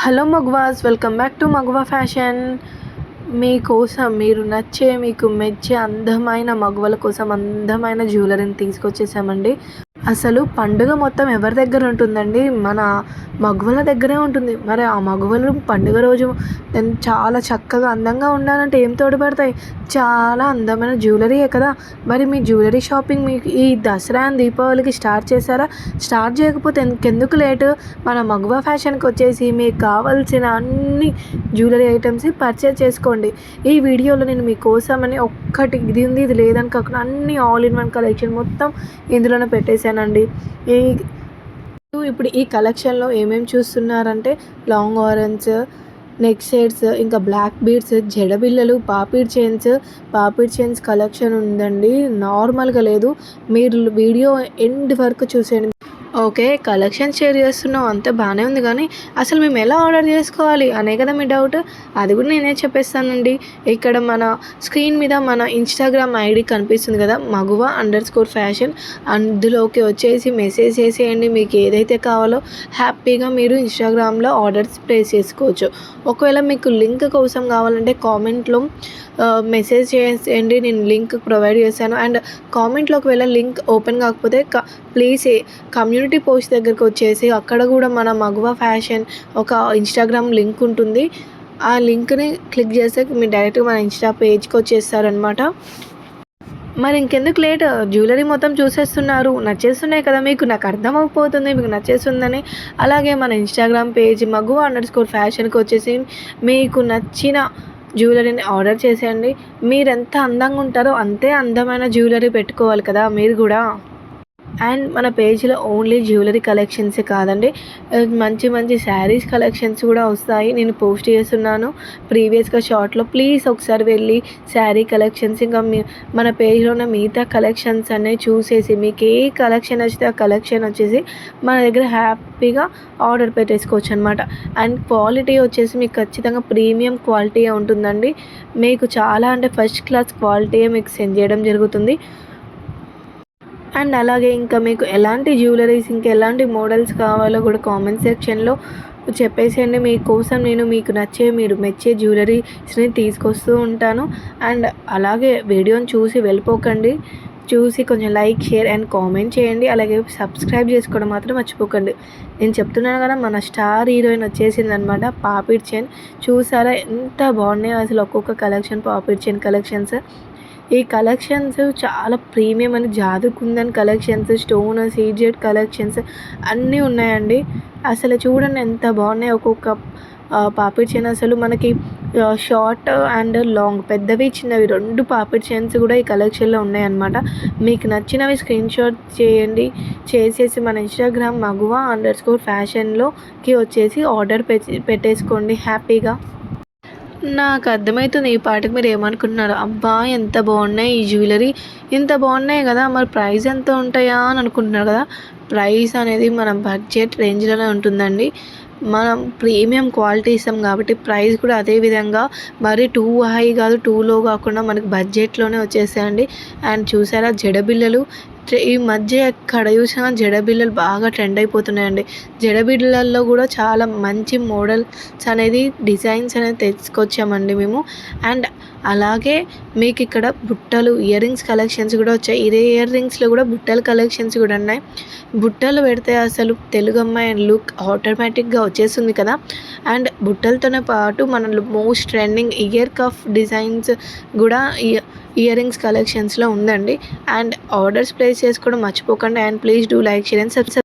Hello మగ్వాస్, welcome back to Magva fashion. మీకోసం మీరు నచ్చే మీకు మెచ్చే అందమైన మగవల కోసం అందమైన జ్యువెలరీని తీసుకొచ్చేసామండి. అసలు పండుగ మొత్తం ఎవరి దగ్గర ఉంటుందండి? మన మగవల దగ్గరే ఉంటుంది. మరి ఆ మగవలు పండుగ రోజు చాలా చక్కగా అందంగా ఉండాలంటే ఏం తోడ్పడతాయి? చాలా అందమైన జ్యువెలరీయే కదా. మరి మీ జ్యువెలరీ షాపింగ్ మీకు ఈ దసరా అండ్ దీపావళికి స్టార్ట్ చేశారా? స్టార్ట్ చేయకపోతే ఇంకెందుకు లేటు? మన మగ్వా ఫ్యాషన్కి వచ్చేసి మీకు కావాల్సిన అన్ని జ్యువెలరీ ఐటమ్స్ పర్చేజ్ చేసుకోండి. ఈ వీడియోలో నేను మీకోసమని ఒక్కటి ఇది ఉంది ఇది లేదని కాకుండా అన్ని ఆల్ ఇన్ వన్ కలెక్షన్ మొత్తం ఇందులోనే పెట్టేశానండి. ఇప్పుడు ఈ కలెక్షన్లో ఏమేమి చూస్తున్నారంటే లాంగ్ ఆరెంజ్ నెక్ సెట్స్, ఇంకా బ్లాక్ బీడ్స్, జడబిళ్ళలు, పాపిడ్ చైన్స్ కలెక్షన్ ఉందండి. నార్మల్గా లేదు. మీరు వీడియో ఎండ్ వరకు చూసేయండి. ఓకే, కలెక్షన్ షేర్ చేస్తున్నావు అంతే బాగానే ఉంది, కానీ అసలు మేము ఎలా ఆర్డర్ చేసుకోవాలి అనే కదా మీ డౌట్. అది కూడా నేనే చెప్పేస్తానండి. ఇక్కడ మన స్క్రీన్ మీద మన ఇన్స్టాగ్రామ్ ఐడి కనిపిస్తుంది కదా, మగువ_ఫ్యాషన్. అందులోకి వచ్చేసి మెసేజ్ చేసేయండి. మీకు ఏదైతే కావాలో హ్యాపీగా మీరు ఇన్స్టాగ్రామ్లో ఆర్డర్స్ ప్లేస్ చేసుకోవచ్చు. ఒకవేళ మీకు లింక్ కోసం కావాలంటే కామెంట్లో మెసేజ్ చేసేయండి, నేను లింక్ ప్రొవైడ్ చేశాను. అండ్ కామెంట్లో ఒకవేళ లింక్ ఓపెన్ కాకపోతే ప్లీజ్ కమ్యూనిటీ పోస్ట్ దగ్గరకు వచ్చేసి అక్కడ కూడా మన మగువ ఫ్యాషన్ ఒక ఇన్స్టాగ్రామ్ లింక్ ఉంటుంది. ఆ లింక్ని క్లిక్ చేస్తే మీరు డైరెక్ట్గా మన ఇన్స్టా పేజ్కి వచ్చేస్తారనమాట. మరి ఇంకెందుకు లేట్? జ్యువెలరీ మొత్తం చూసేస్తున్నారు, నచ్చేస్తున్నాయి కదా మీకు. నాకు అర్థమైపోతుంది మీకు నచ్చేస్తుందని. అలాగే మన ఇన్స్టాగ్రామ్ పేజ్ మగువ_ఫ్యాషన్కి వచ్చేసి మీకు నచ్చిన జ్యువెలరీని ఆర్డర్ చేసేయండి. మీరు ఎంత అందంగా ఉంటారో అంతే అందమైన జ్యువెలరీ పెట్టుకోవాలి కదా మీరు కూడా. అండ్ మన పేజ్లో ఓన్లీ జ్యువెలరీ కలెక్షన్సే కాదండి, మంచి మంచి శారీస్ కలెక్షన్స్ కూడా వస్తాయి. నేను పోస్ట్ చేస్తున్నాను ప్రీవియస్గా షార్ట్లో. ప్లీజ్ ఒకసారి వెళ్ళి శారీ కలెక్షన్స్ ఇంకా మన పేజ్లో ఉన్న మిగతా కలెక్షన్స్ అనేవి చూసేసి మీకు ఏ కలెక్షన్ నచ్చితే ఆ కలెక్షన్ వచ్చేసి మన దగ్గర హ్యాపీగా ఆర్డర్ పెట్టేసుకోవచ్చు అనమాట. అండ్ క్వాలిటీ వచ్చేసి మీకు ఖచ్చితంగా ప్రీమియం క్వాలిటీ ఉంటుందండి. మీకు చాలా అంటే ఫస్ట్ క్లాస్ క్వాలిటీయే మీకు సెండ్ చేయడం జరుగుతుంది. అండ్ అలాగే ఇంకా మీకు ఎలాంటి జ్యువెలరీస్ ఇంకా ఎలాంటి మోడల్స్ కావాలో కూడా కామెంట్ సెక్షన్లో చెప్పేసేయండి. మీకోసం నేను మీకు నచ్చే మీరు మెచ్చే జ్యువెలరీస్ని తీసుకొస్తూ ఉంటాను. అండ్ అలాగే వీడియోని చూసి వెళ్ళిపోకండి, చూసి కొంచెం లైక్, షేర్ అండ్ కామెంట్ చేయండి. అలాగే సబ్స్క్రైబ్ చేసుకోవడం మాత్రం మర్చిపోకండి. నేను చెప్తున్నాను కదా, మన స్టార్ హీరోయిన్ వచ్చేసిందనమాట. పాపిడ్ చైన్ చూసారా ఎంత బాగున్నాయో అసలు ఒక్కొక్క కలెక్షన్. పాపిడ్ చైన్ కలెక్షన్స్, ఈ కలెక్షన్స్ చాలా ప్రీమియం అని జాదుకుందని కలెక్షన్స్, స్టోన్ సీజెడ్ కలెక్షన్స్ అన్నీ ఉన్నాయండి. అసలు చూడండి ఎంత బాగున్నాయి ఒక్కొక్క పాపిడ్ చైన్. అసలు మనకి షార్ట్ అండ్ లాంగ్, పెద్దవి చిన్నవి రెండు పాపిడ్ చైన్స్ కూడా ఈ కలెక్షన్లో ఉన్నాయన్నమాట. మీకు నచ్చినవి స్క్రీన్ షాట్ చేయండి, చేసేసి మన ఇన్స్టాగ్రామ్ మగువ_ఫ్యాషన్లోకి వచ్చేసి ఆర్డర్ పెట్టేసుకోండి హ్యాపీగా. నాకు అర్థమవుతుంది ఈ పాటకి మీరు ఏమనుకుంటున్నారు. అబ్బా ఎంత బాగున్నాయి ఈ జ్యువెలరీ, ఇంత బాగున్నాయి కదా, మరి ప్రైస్ ఎంత ఉంటాయా అని అనుకుంటున్నారు కదా. ప్రైస్ అనేది మన బడ్జెట్ రేంజ్లోనే ఉంటుందండి. మనం ప్రీమియం క్వాలిటీ ఇస్తాం కాబట్టి ప్రైస్ కూడా అదే విధంగా మరి టూ హై కాదు, టూ లో కాకుండా మనకి బడ్జెట్లోనే వచ్చేసాయండి. అండ్ చూసారా జడబిళ్ళలు, ఈ మధ్య ఎక్కడ చూసినా జడబిళ్ళలు బాగా ట్రెండ్ అయిపోతున్నాయండి. జడబిళ్ళల్లో కూడా చాలా మంచి మోడల్స్ అనేది డిజైన్స్ అనేది తెచ్చుకొచ్చామండి మేము. అండ్ అలాగే మీకు ఇక్కడ బుట్టలు, ఇయర్ రింగ్స్ కలెక్షన్స్ కూడా వచ్చాయి. ఇదే ఇయర్ రింగ్స్లో కూడా బుట్టల కలెక్షన్స్ కూడా ఉన్నాయి. బుట్టలు పెడితే అసలు తెలుగు అమ్మాయి లుక్ ఆటోమేటిక్గా వచ్చేస్తుంది కదా. అండ్ బుట్టలతోనే పాటు మన most trending ear cuff designs కూడా ఇయర్ రింగ్స్ కలెక్షన్స్లో ఉందండి. అండ్ ఆర్డర్స్ ప్లేస్ చేసుకోవడం మర్చిపోకండి. And please do like, share and subscribe.